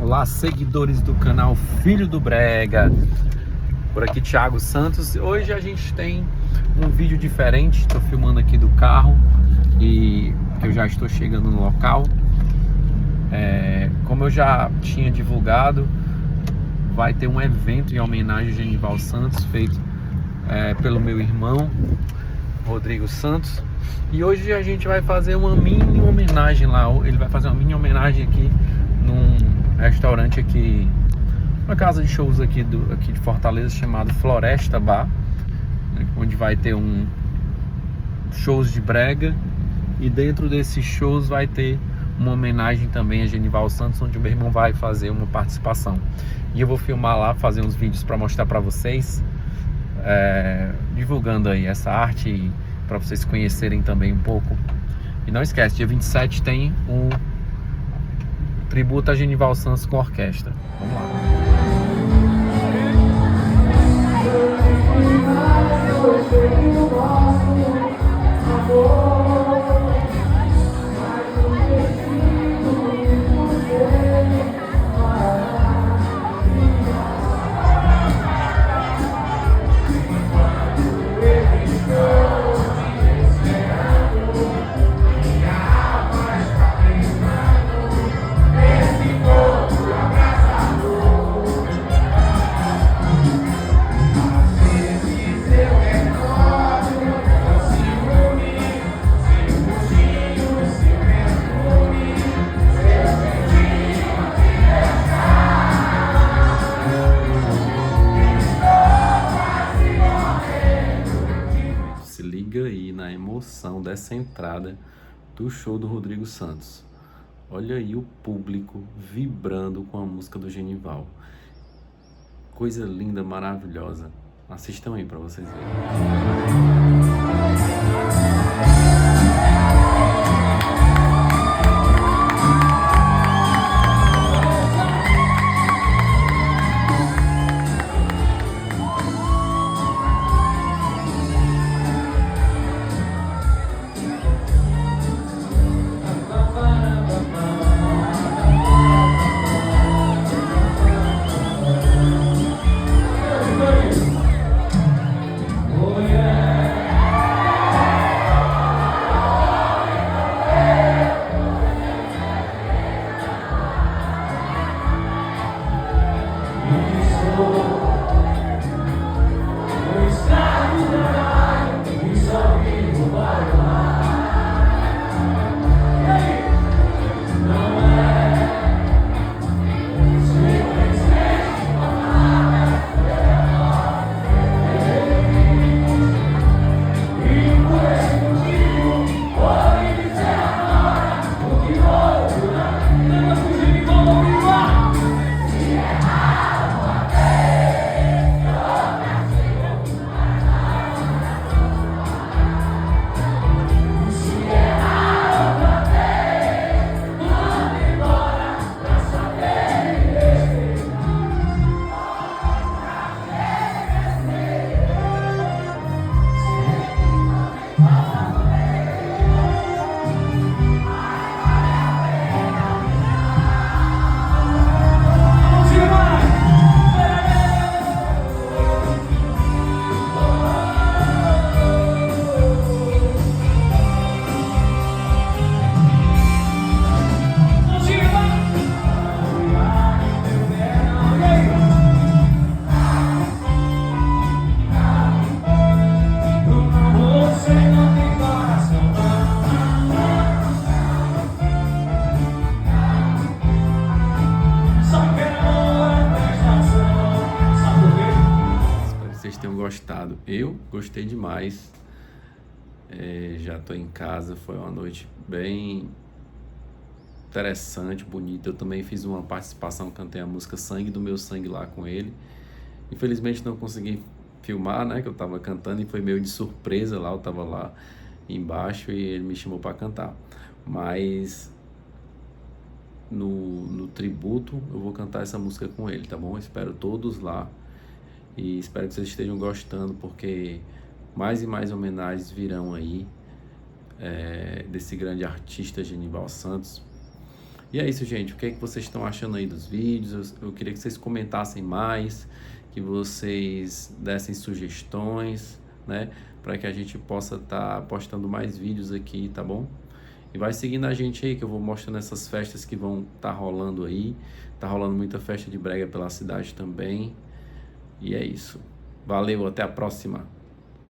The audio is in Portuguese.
Olá, seguidores do canal Filho do Brega. Por aqui Thiago Santos. Hoje a gente tem um vídeo diferente. Estou filmando aqui do carro e eu já estou chegando no local. Como eu já tinha divulgado, vai ter um evento em homenagem a Genival Santos, feito pelo meu irmão Rodrigo Santos. E hoje a gente vai fazer uma mini homenagem lá. Ele vai fazer uma mini homenagem aqui num restaurante aqui, uma casa de shows aqui de Fortaleza, chamado Floresta Bar, né, onde vai ter shows de brega, e dentro desses shows vai ter uma homenagem também a Genival Santos, onde o meu irmão vai fazer uma participação. E eu vou filmar lá, fazer uns vídeos para mostrar para vocês, divulgando aí essa arte, para vocês conhecerem também um pouco. E não esquece, dia 27 tem um tributo a Genival Santos com orquestra. Vamos lá. Aí na emoção dessa entrada do show do Rodrigo Santos. Olha aí o público vibrando com a música do Genival. Coisa linda, maravilhosa. Assistam aí para vocês verem. Tenham gostado. Eu gostei demais. Já tô em casa. Foi uma noite bem interessante, bonita. Eu também fiz uma participação, cantei a música Sangue do Meu Sangue lá com ele. Infelizmente não consegui filmar, né, que eu tava cantando, e foi meio de surpresa lá. Eu tava lá embaixo e ele me chamou para cantar. Mas no tributo eu vou cantar essa música com ele, tá bom? Eu espero todos lá. E espero que vocês estejam gostando, porque mais e mais homenagens virão aí desse grande artista Genival Santos. E é isso, gente. O que é que vocês estão achando aí dos vídeos? Eu queria que vocês comentassem mais, que vocês dessem sugestões, né? Para que a gente possa estar postando mais vídeos aqui, tá bom? E vai seguindo a gente aí, que eu vou mostrando essas festas que vão estar rolando aí. Tá rolando muita festa de brega pela cidade também. E é isso. Valeu, até a próxima.